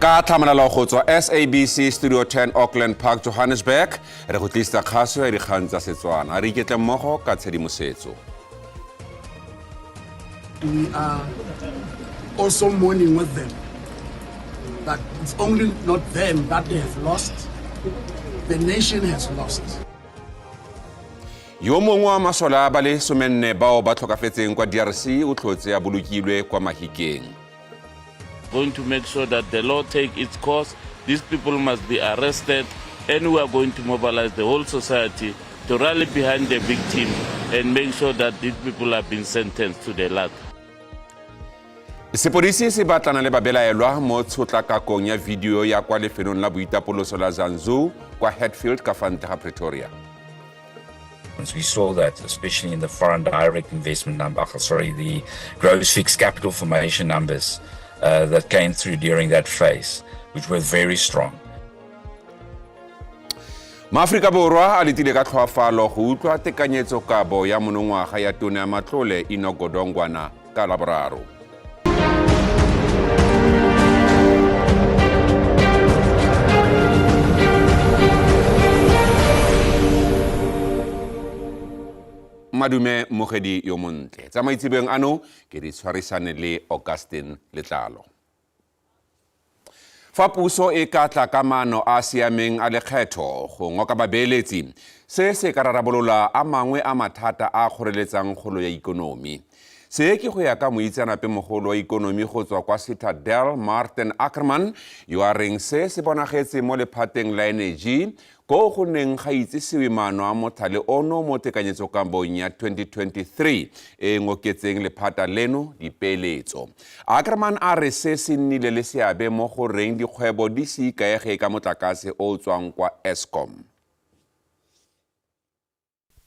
Ka tlhamalalo go tswa SABC Studio 10 Auckland Park Johannesburg re go tlisa kgaso ya dikgang tsa Setswana re iketle mmogo ka tshedimosetso. We are also mourning with them that it's only not them that they have lost, the nation has lost. Yo mongwe wa masole a ba le 14 bao ba tlhokafetseng kwa DRC o tlhotse a bolokilwe kwa Mahikeng. Going to make sure that the law take its course. These people must be arrested, and we are going to mobilize the whole society to rally behind the victim and make sure that these people have been sentenced to the latter. Sepodisi se batlana le babelaelwa mo tshotlakakong ya video ya kwa lefelong la boitapoloso la Zanzu kwa Hatfield ka fa ntle ga Pretoria. We saw that, especially in the foreign direct investment number, the gross fixed capital formation numbers that came through during that phase, which were very strong. Maafrika Borwa a letile ka tlhoafalo go utlwa tekanyetsokabo ya monongwaga ya tona ya matlole Enoch Godongwana ka Laboraro. Madume mogedi yo montle tsa maitsebeng ano ke di tshwarisane le Augustine Letlalo. Fa puso e ka tla ka maano a siameng a lekgetho go ngoka babeeletsi se ka rarabolola a mangwe a mathata a kgoreletsang kgolo ya ikonomi. Se ke go ya ka moitseanape mogolo wa ikonomi go tswa kwa Citadel Martin Ackerman yo a reng se bonagetse mo lephateng la energy go go neng ga itsisiwe maano a mothale ono mo tekanyetsokabong ya 2023 e ngoketseng lephata leno dipeeletso. Ackerman a re se nnile le seabe mo go reng dikgwebo di se ikaege ka motlakase o tswang kwa Eskom.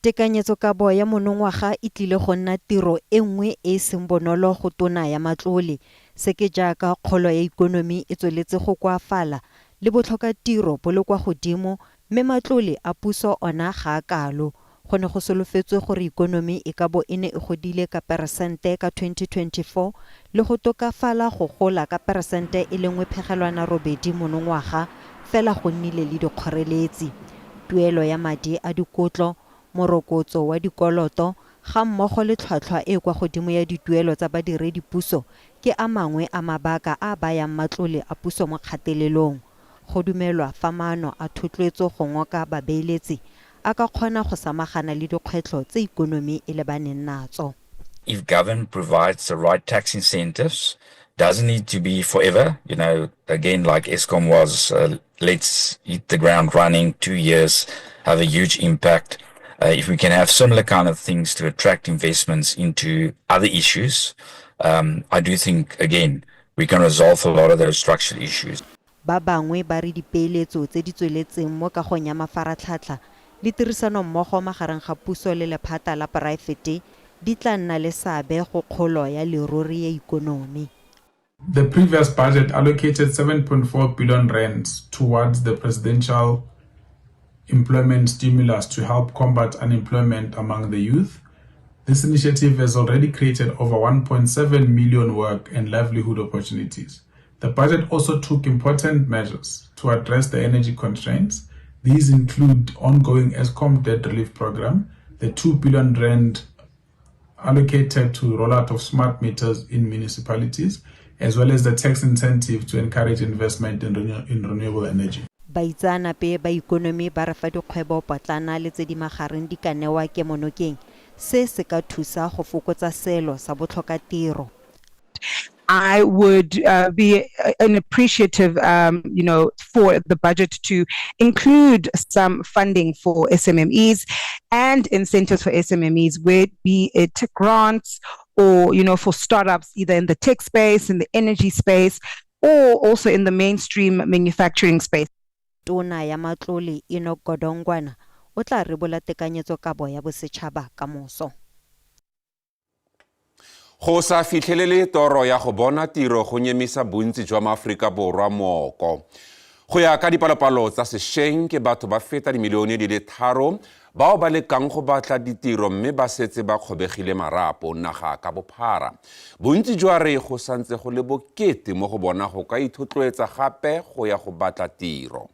Tekanyetsokabo ya monongwaga e tlile go nna tiro e nngwe e seng bonolo go tona ya matlole se ke jaaka kgolo ya ikonomi e tsweletse go koafala le botlhoka tiro bo le kwa godimo mme matlole a puso ona ga a kalo go ne go solofetswe gore ikonomi e ka bo e ne e godile ka peresente ka 2024 le go tokafala go gola ka peresente e le 1.8 monongwaga fela go nnile le dikgoreletsi. Tuelo ya madi a dikotlo, morokotso wa dikoloto ga mmogo le tlhwatlhwa e kwa godimo ya dituelo tsa badiredi puso ke a mangwe a mabaka a bayang matlole a puso mo kgatelelong. Go dumelwa fa maano a thotloetso go ngoka babeeletsi a ka kgona go samagana le dikgwetlho tse ikonomi e lebaneng natso. If government provides the right tax incentives, doesn't need to be forever, again, like Eskom was, let's hit the ground running, 2 years, have a huge impact. If we can have similar kind of things to attract investments into other issues, I do think, again, we can resolve a lot of those structural issues. Ba bangwe ba re dipeeletso tse di tsweletseng mo kagong ya mafaratlhatlha le tirisano mmogo magareng ga puso le lephata la poraefete di tla nna le seabe go kgolo ya leruri ya ikonomi. The previous budget allocated 7.4 billion rands towards the presidential employment stimulus to help combat unemployment among the youth. This initiative has already created over 1.7 million work and livelihood opportunities. The budget also took important measures to address the energy constraints. These include ongoing Eskom debt relief program, the 2 billion rand allocated to rollout of smart meters in municipalities, as well as the tax incentive to encourage investment in renewable energy. Baitsanape ba ikonomi ba re fa dikgwebo potlana le tse di magareng di ka newa ke monokeng se ka thusa go fokotsa selo sa botlhoka tiro. I would be an appreciative, for the budget to include some funding for SMMEs and incentives for SMMEs, be it grants or, for startups, either in the tech space, in the energy space, or also in the mainstream manufacturing space. Tona ya matlole Enoch Godongwana o tla rebola tekanyetsokabo ya bosetšhaba ka moso. Go sa fitlhelele toro ya go bona tiro go nyemisa bontsi jwa Maafrika Borwa mooko. Go ya ka dipalopalo tsa sešweng ke batho ba feta dimilione di le 3 bao ba lekang go batla ditiro mme ba setse ba kgobegile marapo naga ka bophara. Bontsi jwa re go santse go le bokete mo go bona go ka ithotloetsa gape go ya go batla tiro.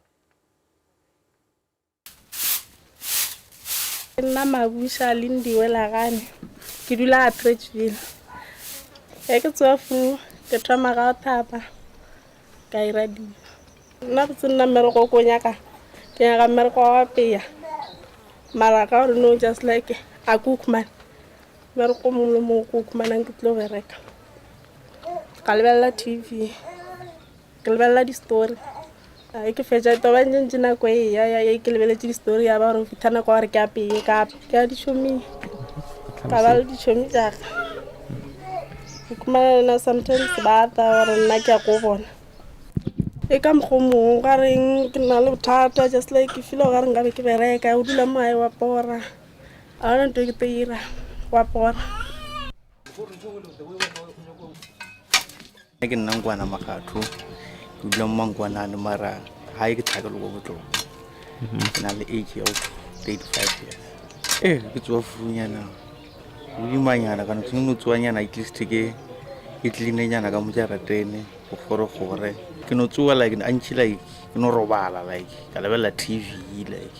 Nna Mabusha Lindiwe Lagane ke dula a Tredgeville. Ke tswa fu ke thoma ga thapa ka iradi. Nna tsena mmereko ko nyaka ke nyaka mmereko wa peya. Mara ka re no just like a cookman. Mmereko mo cookman ang ke tlo bereka. Ka lebella TV. Ke lebella di story. Ke fetsa to ba ntsena ko ya ke lebeletse di story ya ba re fitana kwa re ke apeye ka di shomi ka ba di shomi ja kuma na sometimes ba ta re nna ke go bona e ka mgomo ga reng ke na le bothata just like ke feel ga re ngabe ke bereka o dula mae wa pora a ona ntwe ke tira wa pora ke nna ngwana magatho ke dula mangwana le mara ha ke thaka lo go botlo na le age of 35 years ke tswa funyana o dimanyana kana ke no tswanyana at least ke clean nyana ka mojara tene go gore ke no tswa like antshi like ke no robala like ka lebella TV like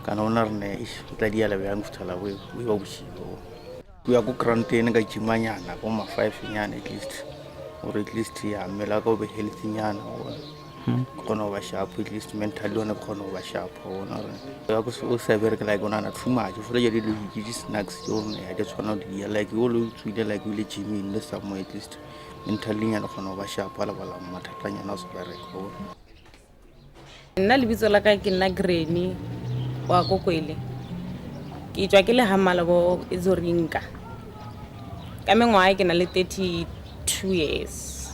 kana ona rene o tla di ala bjang futhala we ba boshigo ku ya go quarantine ka jimanyana go ma 5 nyana at least ya mela go be healthy nyana kono ba sharp at least mentally ona kono ba sharp ona re ya go so severe like ona na too much for le di snacks yona ya just one di like you lo tswile like le gym in the somewhere at least mentally nyana kono ba sharp ala bala mathata nyana so ba re go nna le bitso la ka ke nna Granny wa Kokwele ke tswa ke le hamala go Izorinka ka mengwae ke na le 32 years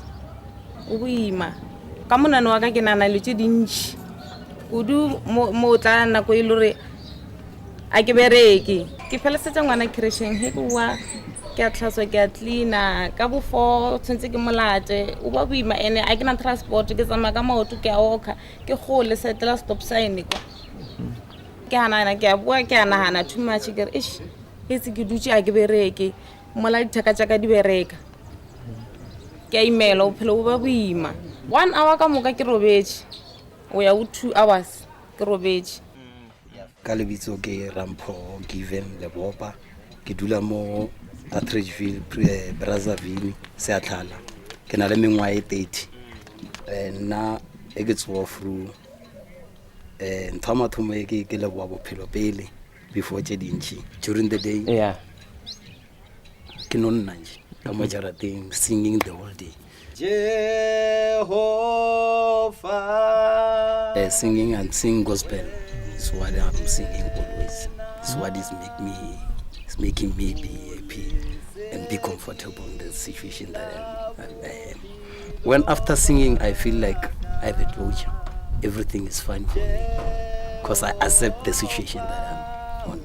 o buima ka monana wa ka ke nana le tse dintsi kudu mo tla nna ko ilore a ke bereke ke felesetsa ngwana creation he kwa ke a tlhatswa ke a cleana ka bo 4 tshentse ke molate o ba buima ene a ke na transport ke tsama ka maoto ke a oka ke gole setela stop sign kwa ke hanana ke a bua ke anahana too much ke re ish itse ke dutse a ke bereke mola dithaka di bereka ke a email o phelo ba buima 1 hour ka moka ke robetse o ya go 2 hours ke robetse ka lebitso ke Rampho Given Lebopa ke dula mo Tredgeville Brazzaville se atlhala ke na le mengwae 30 na e ke tswa through ntama thumo ke le bua bophelo pele before tse dintsi during the day ke nonna nje ka mo jarateng singing the whole day Jehovah singing and sing gospel is what I'm singing always. It's what is making me be happy and be comfortable in the situation that I am. When after singing I feel like I have a closure, everything is fine for me because I accept the situation that I'm on.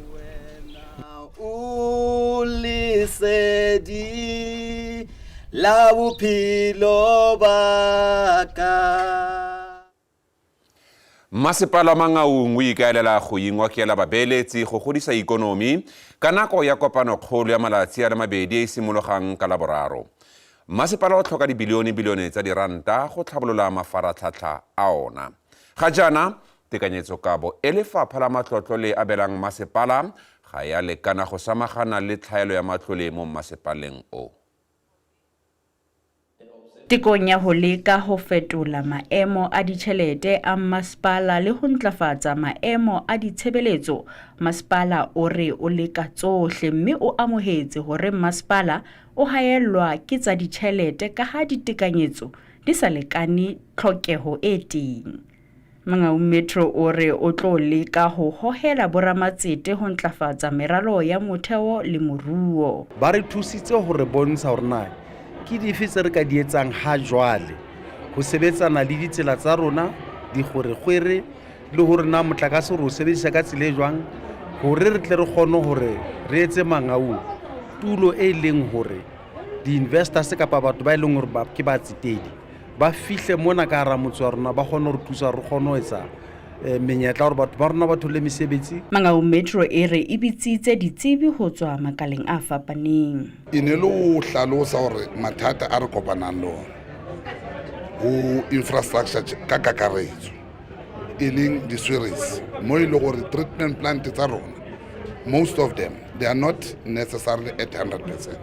La bophelo baka Masepala Mangaung o ikaelela go ingwakela babeeletsi go godisa ikonomi ka nako ya kopano kgolo ya malatsi a le mabedi e simologang ka laboraro. Masepala o tlhoka dibilione tsa diranta go tlhabolola mafaratlhatlha a ona. Ga jaana tekanyetsokabo e lefapha la matlotlo le abelang masepala ga ya lekana go samagana le tlhaelo ya matlole mo masepaleng o. Tekong ya ho leka ho fetola maemo a ditjhelete a masepala le ho ntlafatsa maemo a ditshebeletso, masepala o re o leka tsohle mme o amohetse hore masepala o haellwa ke tsa ditjhelete ka ha ditekanyetso di sa lekane tlhokeho e teng. Mangaung Metro o re o tlo leka ho hohela boramatsete ho ntlafatsa meralo ya motheo le moruo. Ba re thusitse hore bontsha hore na ke dife tse re ka di etsang ha jwale ho sebetsana le ditsela tsa rona di kgwere le hore na motlakase re o sebedisa ka tsela e jwang hore re tle re kgone hore re etse Mangaung tulo e leng hore di investors kapa batho ba ileng hore ba ke ba tsetedi ba fihle mona ka hara motse wa rona ba kgone re thusa re kgone ho etsa menyetla hore batho ba rona ba thole mesebetsi. Mangaung Metro e re e bitsitse ditsebi ho tswa makaleng a fapaneng. E ne le ho hlalosa hore mathata a re kopanang le ona ho infrastructure ka kakaretso e leng di-series mo e le gore treatment plant tsa rona most of them they are not necessarily at 100%.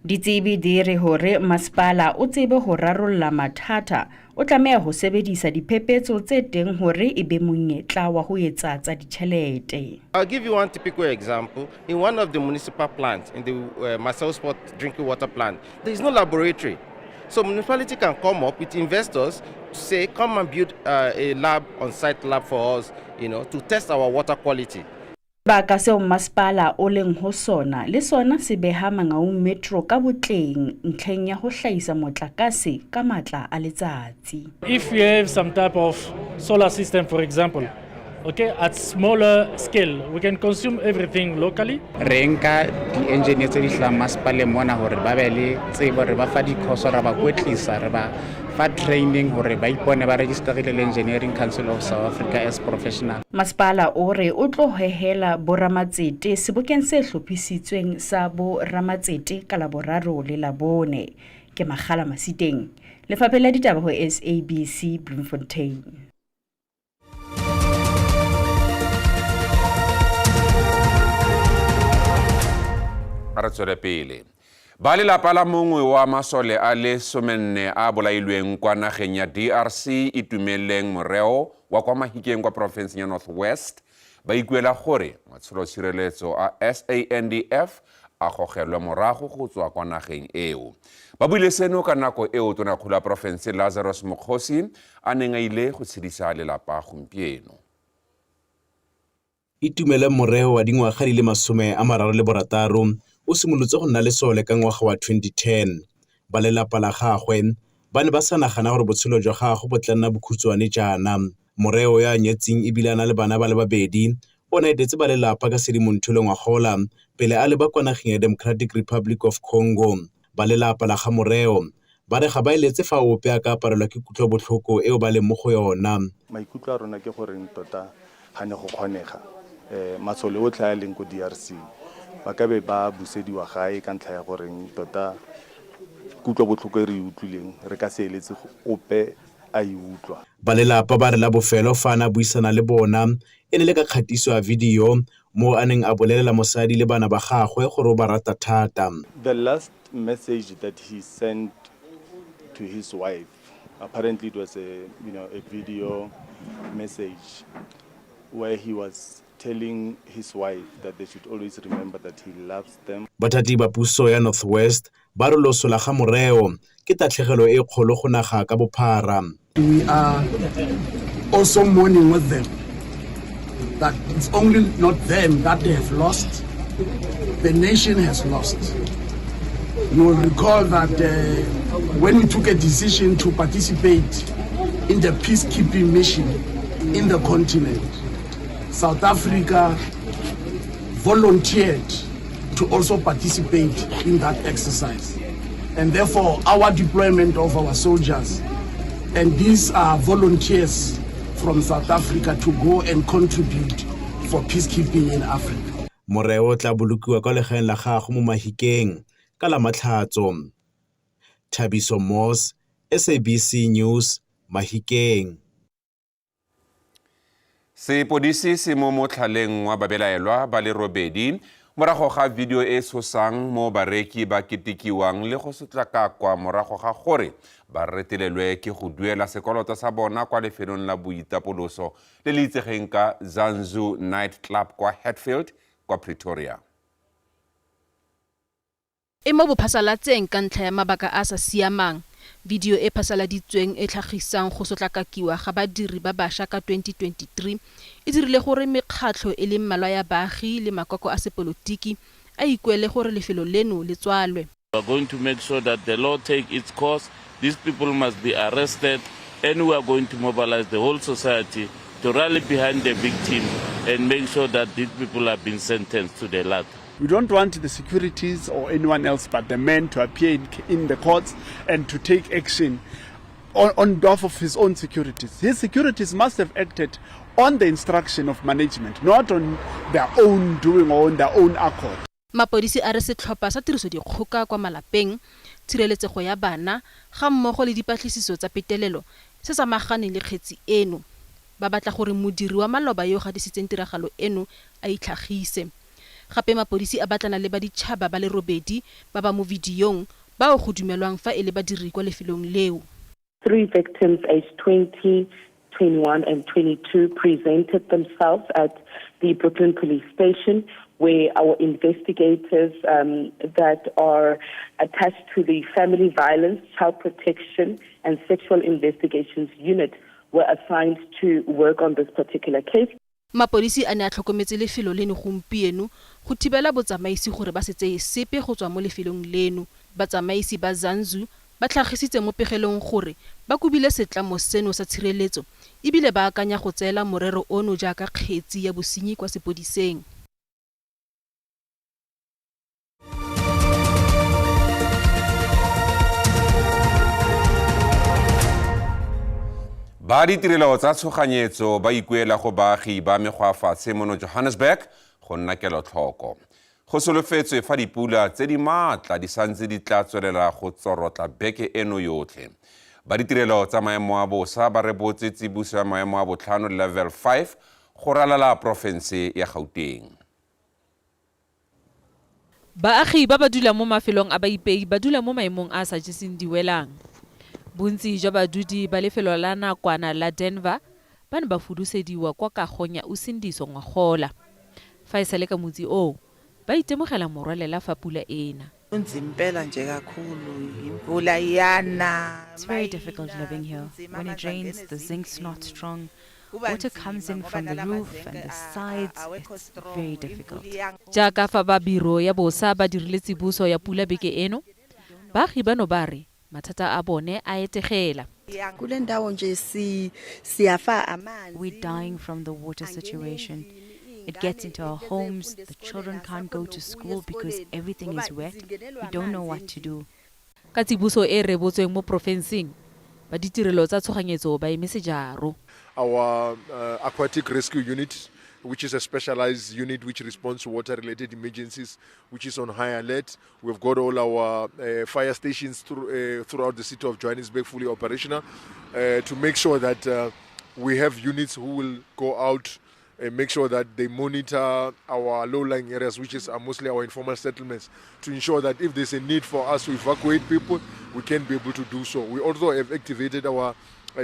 Ditsebi di re hore masepala o tsebe ho rarolla mathata o tlameha ho sebedisa diphephetso tse teng hore e be monyetla wa ho etsa tsa ditjhelete. I'll give you one typical example. In one of the municipal plants, in the Marcel Sport drinking water plant, there is no laboratory. So municipality can come up with investors to say, come and build a lab, on-site lab for us, to test our water quality. Baka seo masepala o leng ho sona le sona se beha Mangaung Metro ka botleng ntlheng ya ho hlahisa motlakase ka matla a letsatsi. If you have some type of solar system, for example, okay, at smaller scale, we can consume everything locally. Re nka di-engineer tse di hlang masepaleng mona hore ba be le tsebo re ba fa di-course ra ba kwetlisa re ba fa training hore ba ipone ba registerile le Engineering Council of South Africa as professional. Masepala o re o tlo hehela boramatsete sebokeng se hlophisitsweng sa boramatsete ka Laboraro le Labone. Ke Magala Masiteng, Lefapha la Ditaba ho SABC Bloemfontein. Re tswele pele. Ba lelapa la mongwe wa masole a le 14 a bolailweng kwa nageng ya DRC itumeleng moreo wa kwa Mahikeng kwa province ya North West ba ikuela gore matsholo tshireletso a SANDF a gogelwa morago go tswa kwa nageng eo. Ba buile seno ka nako eo tonakgolo ya province Lazarus Mokgosi a neng a ile go tshedisa lelapa gompieno. Itumeleng moreo wa dingwaga di le 36 o simolotse go nna le sole ka ngwaga wa 2010. Ba lelapa la gagwe ba ne ba sa nagana gore botshelo jwa gagwe bo tla nna bokhutswane jaana. Moreo ya nyetseng e bilana le bana ba le babedi o ne etetse ba lelapa ka Sedimonthole ngwagola pele a le ba kwa nageng ya Democratic Republic of Congo. Ba lelapa la ga moreo ba re ga ba eletse fa ope a ka aparelwa ke kutlobotlhoko eo ba leng mo go yona. Maikutlo a rona ke gore tota ga ne go kgonega matsole otlhe a leng ko DRC ba ka be ba busediwa gae ka ntlha ya gore tota kutlobotlhoko e re utlwileng re ka se eletse ope a e utlwa. Ba lelapa ba re la bofelo fa na buisana le bona e ne le ka kgatiso ya video mo a neng a bolelela mosadi le bana ba gagwe gore o ba rata thata. The last message that he sent to his wife, apparently it was a video message where he was telling his wife that they should always remember that he loves them. Batati ba puso ya North West ba re loso la ga moreo ke tatlhegelo e kgolo go naga ka bophara. We are also mourning with them that it's only not them that they have lost, the nation has lost. You will recall that when we took a decision to participate in the peacekeeping mission in the continent, South Africa volunteered to also participate in that exercise. And therefore, our deployment of our soldiers, and these are volunteers from South Africa to go and contribute for peacekeeping in Africa. Moreo tla bolokiwa ka legaeng la gago mo Mahikeng ka la Matlhatso. Thabiso Moss, SABC News, Mahikeng. Sepodisi se mo motlhaleng wa babelaelwa ba le robedi morago ga video e sosang mo bareki ba ketikiwang le go sotlakakwa morago ga gore ba retelelwe ke go duela sekoloto sa bona kwa lefelong la boitapoloso le le itsegeng ka Zanzu Night Club kwa Hatfield kwa Pretoria. E mo bophasalatseng ka ntlha ya mabaka a sa siamang. Video e phasaladitsweng e tlhagisang go sotlakakiwa ga badiri ba basha ka 2023 e dirile gore mekgatlho e le mmalwa ya baagi le makoko a sepolotiki a ikuele gore lefelo leno le tswalwe. We are going to make sure that the law take its course. These people must be arrested, and we are going to mobilize the whole society to rally behind the victim and make sure that these people have been sentenced to the latter. We don't want the securities or anyone else but the men to appear in the courts and to take action on behalf of his own securities. His securities must have acted on the instruction of management, not on their own doing or on their own accord. Mapodisi a re setlhopha sa tiriso dikgoka kwa malapeng, tshireletsego ya bana ga mmogo le dipatlisiso tsa petelelo se samagane le kgetsi eno. Ba batla gore modiri wa maloba yo ga disitseng tiragalo eno a itlhagise. Gape mapodisi a batlana le ba ditšhaba ba le robedi ba ba mo videong bao go dumelwang fa e le badiri kwa lefelong leo. 3 victims aged 20, 21 and 22 presented themselves at the Brooklyn Police Station, where our investigators that are attached to the Family Violence, Child Protection and Sexual Investigations Unit were assigned to work on this particular case. Mapodisi a ne a tlhokometse lefelo leno gompieno go thibela botsamaisi gore ba setse sepe go tswa mo lefelong leno. Batsamaisi ba Zanzu ba tlhagisitse mo pegelong gore ba kubile setlamo seno sa tshireletso ebile ba akanya go tseela morero ono jaaka kgetsi ya bosenyi kwa sepodiseng. Ba ditirelo tsa tshoganyetso ba ikuela go baagi ba megwafatshe mono Johannesburg go nna kelotlhoko. Go solofetswe fa dipula tse di maatla di santse di tla tswelela go tsorotla beke eno yotlhe. Ba ditirelo tsa maemo a bosa ba rebotse tsibuso ya maemo a botlhano level 5 go ralala porofense ya Gauteng. Baagi ba ba dula mo mafelong a baipei ba dula mo maemong a sa jeseng diwelang. Bontsi jwa badudi ba lefelo la nakwana la Denver ba ne ba fudusediwa kwa kagong ya Usindiso Ngwagola. Fa e sale ka motsi o ba itemogela morwalela fa pula ena. It's very difficult living here. When it rains, the zinc's not strong. Water comes in from the roof and the sides. It's very difficult. Jaaka fa ba biro ya bosa ba dirile tsibuso ya pula beke eno, baagi bano ba re matata a bone a etegela. We're dying from the water situation. It gets into our homes. The children can't go to school because everything is wet. We don't know what to do. Ka tsibuso e rebotsweng mo profenseng, ba ditirelo tsa tshoganyetso ba emetse jaro. Our aquatic rescue unit, which is a specialized unit which responds to water-related emergencies, which is on high alert. We've got all our fire stations throughout the city of Johannesburg fully operational to make sure that we have units who will go out and make sure that they monitor our low-lying areas, which is mostly our informal settlements, to ensure that if there's a need for us to evacuate people, we can be able to do so. We also have activated our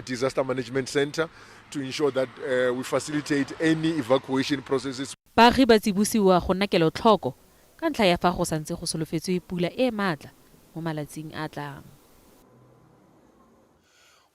disaster management center to ensure that we facilitate any evacuation processes. Baagi ba tsibusiwa go nna kelotlhoko ka ntlha ya fa go santse go solofetswe pula e matla mo malatsing a tlang.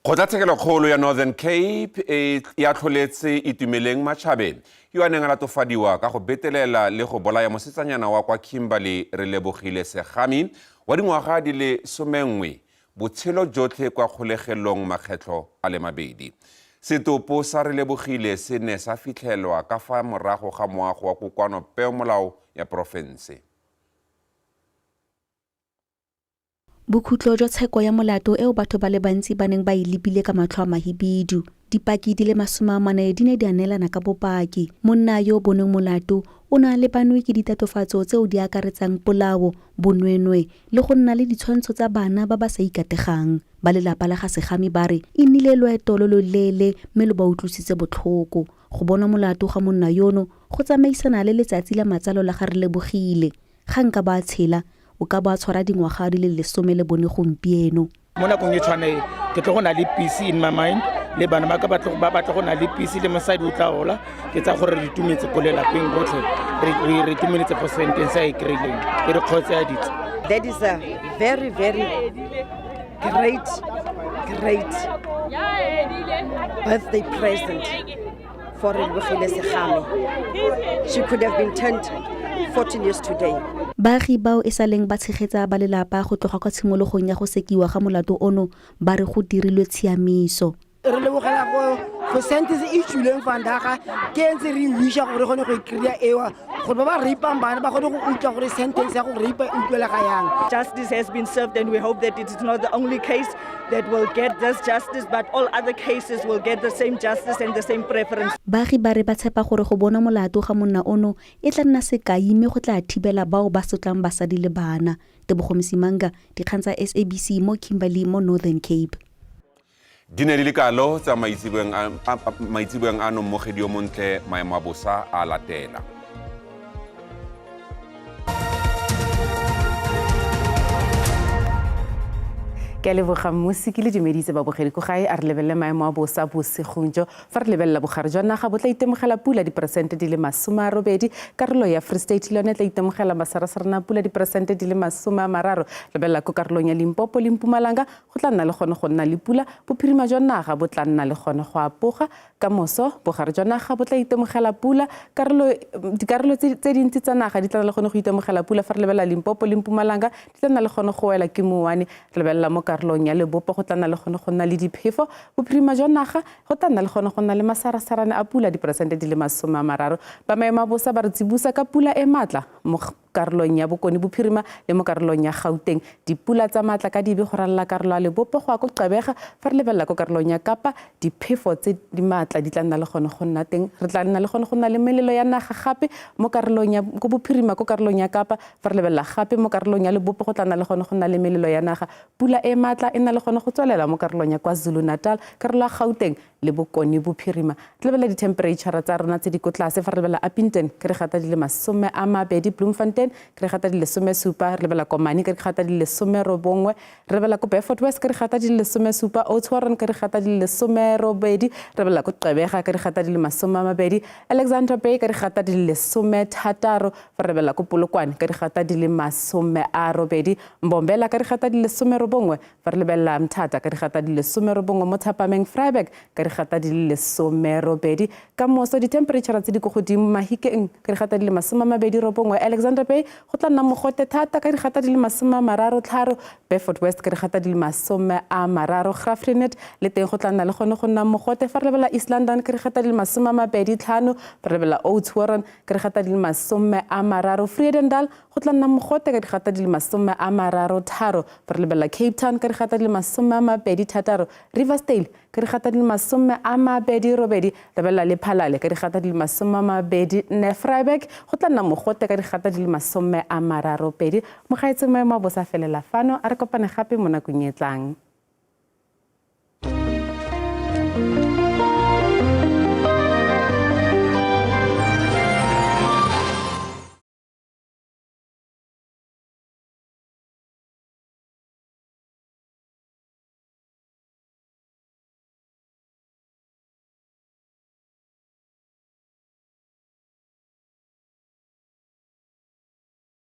Kgotlatshekelo ya Northern Cape ya tlholetse Itumeleng Matšhabeng yo a neng a latofadiwa ka go betelela le go bolaya mosetsanyana wa kwa Kimberley Relebogile Segami wa dingwaga di le 11 botshelo jotlhe kwa kgolegelong makgetlo a le mabedi. Setopo sa Relebogile se ne sa fitlhelwa ka fa morago ga moago wa kokoano peomolao ya porofense. Bokhutlo jwa tsheko ya molato eo batho ba le bantsi ba neng ba ilebile ka matlho a mahibidu. Dipaki di le 40 di ne di anelana ka bopaki. Monna yo boneng molato o na le banwe ke ditatofatso tseo di akaretsang polao, bonwenwe le go nna le ditshwantsho tsa bana ba ba sa ikategang. Ba lelapa la ga Segami ba re e nnile loeto lo lolele mme lo ba utlwisitse botlhoko. Go bona molato ga monna yono go tsamaisana le letsatsi la matsalo la ga Relebogile. Ga nka ba tshela o ka ba tshwara dingwaga di le 10 le bone gompieno. Mo nakong e tshwane ke tlo go na le peace in my mind le bana ba ka ba batla go na le peace le mosadi o tla gola ke tsa gore re tumetse go le lapeng botlhe re tumeletse for sentence e kreileng e re khotse ya ditse. That is a very great birthday present for Relebogile Segami. She could have been turned 14 years today. Baagi bao e saleng ba tshegetsa ba lelapa go tloga kwa tshimologong ya go sekiwa ga molato ono ba re go dirilwe tshiamiso. Re lebogela go sentence e tshuleng fandaga ke ntse re wisha gore gone go ikria ewa gore ba ba rapang bana ba gone go utlwa gore sentence ya go rapa e utlwelega yang. Justice has been served, and we hope that it is not the only case that will get this justice, but all other cases will get the same justice and the same preference. Baagi ba re ba tshepa gore go bona molato ga monna ono e tla nna sekai mme go tla thibela bao ba sotlang basadi le bana. Tebogo Msimanga, dikgang tsa SABC mo Kimberley mo Northern Cape. Di ne di le kalo tsa maitseboeng ano mmogedi yo montle maemo a bosa a latela. ke leboga musiki le dumeditse babogedi ko gae a re lebelle maemo a bosa bosigong jo fa re lebelela bogare jwa naga bo tla itemogela pula diperesente di le 80, karolo ya Free State le yone tla itemogela masarasarana pula diperesente di le 30. Lebelela ko karolong ya Limpopo le Mpumalanga go tla nna le gone go nna le pula, bophirima jwa naga bo tla nna le gone go apoga ka moso. Bogare jwa naga bo tla itemogela pula, dikarolo tse dintsi tsa naga di tla le gone go itemogela pula fa re lebelela Limpopo le Mpumalanga di tla nna le gone go wela ke mowane. Re lebelela mo karolong ya Lebopo go tla nna le gone go nna le diphefo, bophirima jwa naga go tla nna le gone go nna le masarasarane a pula diperesente di le 30. Ba maemo a bosa ba re tsibusa ka pula e matla mo karolong ya Bokone bophirima le mo karolong ya Gauteng. Dipula tsa matla ka dibe go ralla karolo ya Lebopo go a go Gqeberha fa re lebelela ko karolong ya Kapa diphefo tse di matla di tla nna le gone go nna teng. Re tla nna le gone go nna le melelo ya naga gape mo karolong ya go bophirima ko karolong ya Kapa fa re lebelela gape mo karolong ya Lebopo go tla nna le gone go nna le melelo ya naga. Pula e matla e nna le gone go tswelela mo karolong ya KwaZulu Natal, karolo ya Gauteng le Bokone bophirima. Re lebelela di-temperature tsa rona tse di ko tlase fa re lebelela Upington ke re gata di le 20, Bloemfontein ke re gata di le 17, re lebelela Komani ke re gata di le 19, re lebelela ko Beaufort West ke re gata di le 17, Oudtshoorn ke re gata di le 18, re lebelela ko Gqeberha ke re gata di le 20, Alexandra Bay ke re gata di le 16, fa re lebelela ko Polokwane ke re gata di le 20, Mbombela ke re gata di le 19, fa re lebelela Mthatha ke re gata di le 19, mo Thapameng Vryburg ke re gata di le 20, ka moso di-temperature tse di go godimo Mahikeng ke re gata di le 29, Alexandra Bay go tla nna mogote thata ka re gata di le 33, Beaufort West ke re gata di le 30, Graaff-Reinet le teng go tla nna le gone go nna mogote fa re lebelela East London ke re gata di le 25, fa re lebelela Oudtshoorn ke re gata di le 30, Vredendal go tla nna mogote ka re gata di le 33, fa re lebelela Cape Town ke re gata di le 26, Riversdale ke re gata di le 28, lebelela le Phalale ke re gata di le 24, Vryburg go tla nna mogote ka re gata di le 32. Mogaetse maemo a bosa felela fano a re kopane gape mo nakong e tlang.